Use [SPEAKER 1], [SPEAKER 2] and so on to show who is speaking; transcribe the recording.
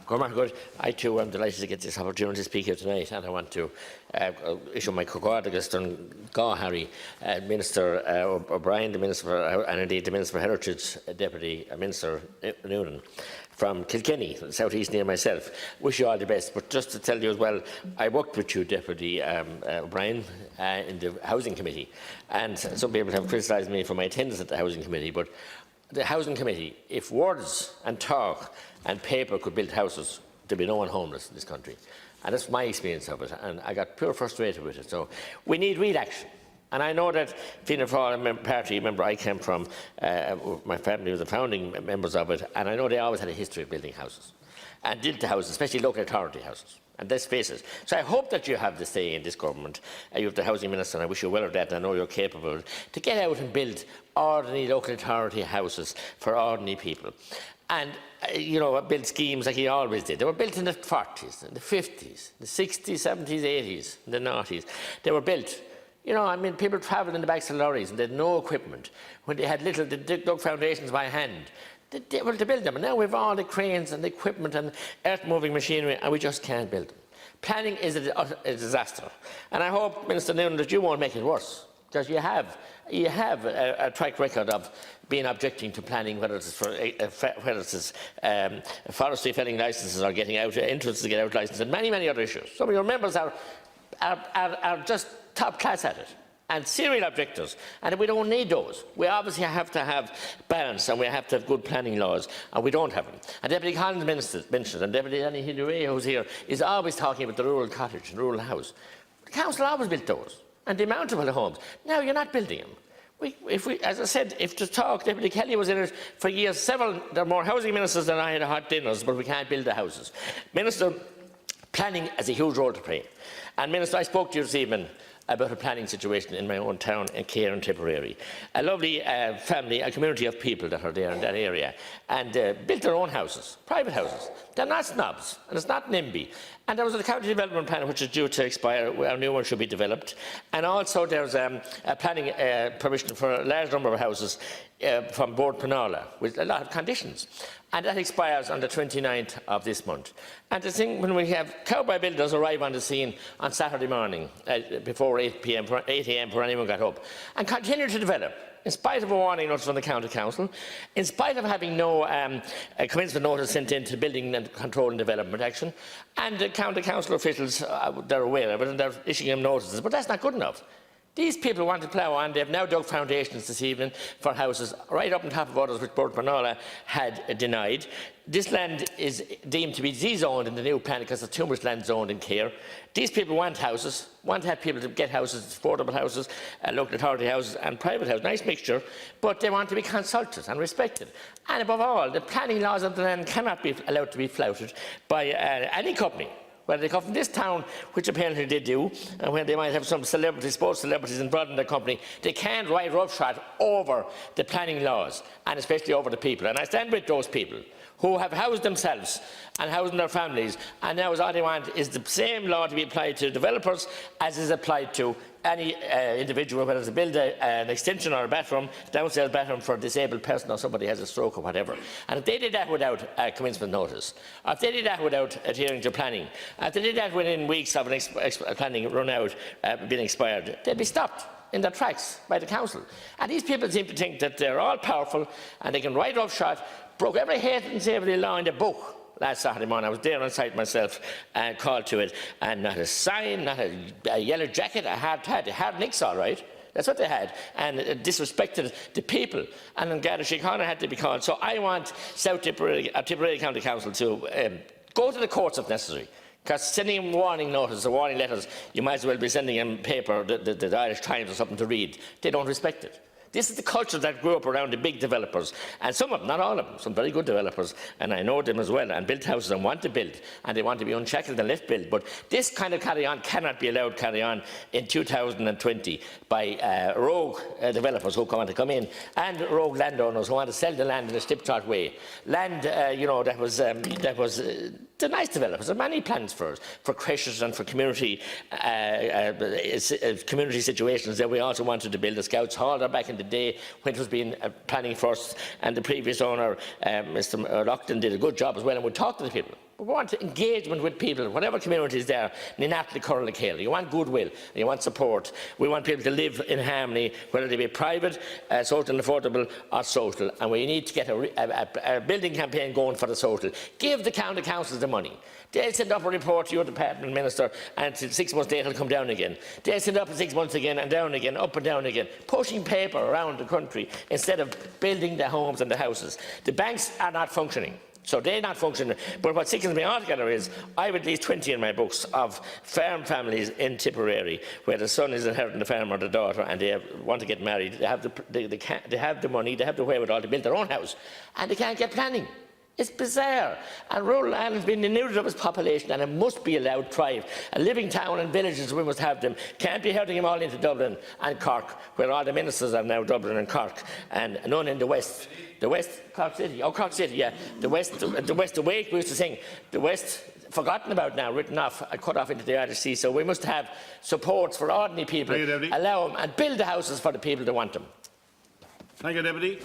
[SPEAKER 1] Good. I too am delighted to get this opportunity to speak here tonight, and I want to issue my congratulations to Harry, Minister O'Brien, the Minister for, and indeed the Minister for Heritage, Deputy Minister Noonan, from Kilkenny, South East near myself. Wish you all the best. But just to tell you as well, I worked with you, Deputy O'Brien, in the Housing Committee, and some people have criticised me for my attendance at the Housing Committee, but the Housing Committee, if words and talk and paper could build houses, there'd be no one homeless in this country. And that's my experience of it, and I got pure frustrated with it. So we need real action. And I know that Fianna Fáil party, remember I came from, my family was the founding members of it, and I know they always had a history of building houses, and built the houses, especially local authority houses. And let's face it. So I hope that you have the say in this government. You have the Housing Minister, and I wish you well of that, and I know you're capable, to get out and build ordinary local authority houses for ordinary people. And, you know, build schemes like he always did. They were built in the 40s, in the 50s, the 60s, 70s, 80s, the 90s. They were built. You know, I mean, people travelled in the backs of lorries and they had no equipment. When they had little, they dug foundations by hand. They were to build them, and now we have all the cranes and the equipment and earth-moving machinery, and we just can't build them. Planning is a disaster, and I hope, Minister Noonan, that you won't make it worse, because you have a track record of being objecting to planning, whether it's for forestry felling licences or getting out entrance to get out licences, and many other issues. Some of your members are just top class at it, and serial objectors, and we don't need those. We obviously have to have balance, and we have to have good planning laws, and we don't have them. And Deputy Collins mentioned, and Deputy Annie Hilary, who's here, is always talking about the rural cottage and rural house. The council always built those, and the amount of homes. Now you're not building them. As I said, if to talk, Deputy Kelly was in it for years. There are more housing ministers than I had hot dinners, but we can't build the houses. Minister, planning has a huge role to play. And Minister, I spoke to you this evening about a planning situation in my own town in Care and Tipperary. A lovely family, a community of people that are there in that area, and built their own houses, private houses. They're not snobs, and it's not NIMBY. And there was a county development plan which is due to expire, where a new one should be developed. And also there's a planning permission for a large number of houses from Bord Penala, with a lot of conditions. And that expires on the 29th of this month. And the thing, when we have cowboy builders arrive on the scene on Saturday morning before 8 a.m. before anyone got up, and continue to develop, in spite of a warning notice from the County Council, in spite of having no commencement notice sent in to Building and Control and Development Action, and the County Council officials, they're aware of it and they're issuing them notices, but that's not good enough. These people want to plough on. They have now dug foundations this evening for houses right up on top of others which Bord Penala had denied. This land is deemed to be Z-zoned in the new plan because there's too much land zoned in Care. These people want houses, want to have people to get houses, affordable houses, local authority houses and private houses, nice mixture, but they want to be consulted and respected. And above all, the planning laws of the land cannot be allowed to be flouted by any company. Whether they come from this town, which apparently they do, and when they might have some celebrities, sports celebrities involved in their company, they can't ride roughshod over the planning laws, and especially over the people. And I stand with those people who have housed themselves and housed their families, and now all they want is the same law to be applied to developers as is applied to any individual, whether it's to build an extension or a bathroom, downstairs bathroom for a disabled person or somebody has a stroke or whatever. And if they did that without a commencement notice, or if they did that without adhering to planning, if they did that within weeks of planning run out, being expired, they'd be stopped in their tracks by the council. And these people seem to think that they're all powerful and they can ride roughshod, broke every hate and savoury law in the book. Last Saturday morning, I was there on site myself and called to it, and not a sign, not a yellow jacket, a hard hat. They had nicks, all right. That's what they had, and it disrespected the people. And then Garda Síochána had to be called. So I want South Tipperary County Council to go to the courts if necessary. Because sending them warning notices or warning letters, you might as well be sending them paper, the Irish Times or something to read. They don't respect it. This is the culture that grew up around the big developers, and some of them, not all of them, some very good developers, and I know them as well, and built houses and want to build, and they want to be unshackled and let build. But this kind of carry-on cannot be allowed carry on in 2020 by rogue developers who want to come in, and rogue landowners who want to sell the land in a slip-trot way. Land, you know, that was the nice developers. There are many plans for creches and for community situations that we also wanted to build. The Scouts Hall there back in the day when it was being planning first, and the previous owner, Mr. Loughlin, did a good job as well, and would talk to the people. We want engagement with people, whatever community is there, you want goodwill, you want support. We want people to live in harmony, whether they be private, social and affordable, or social. And we need to get a building campaign going for the social. Give the county councils the money. They'll send up a report to your department minister, and 6 months later it'll come down again. They'll send up in 6 months again, and down again, up and down again, pushing paper around the country instead of building the homes and the houses. The banks are not functioning. So they're not functioning. But what sickens me altogether is I have at least 20 in my books of farm families in Tipperary where the son is inheriting the farm or the daughter, and they want to get married. They have the money, they have the wherewithal to build their own house, and they can't get planning. It's bizarre. And rural Ireland has been denuded of its population, and it must be allowed to thrive. A living town and villages, we must have them. Can't be herding them all into Dublin and Cork, where all the ministers are now Dublin and Cork, and none in the West. The West, Cork City, Cork City, yeah. The West, the way we used to sing, the West, forgotten about now, written off, cut off into the Irish Sea. So we must have supports for ordinary people, allow them, and build the houses for the people that want them.
[SPEAKER 2] Thank you, Deputy.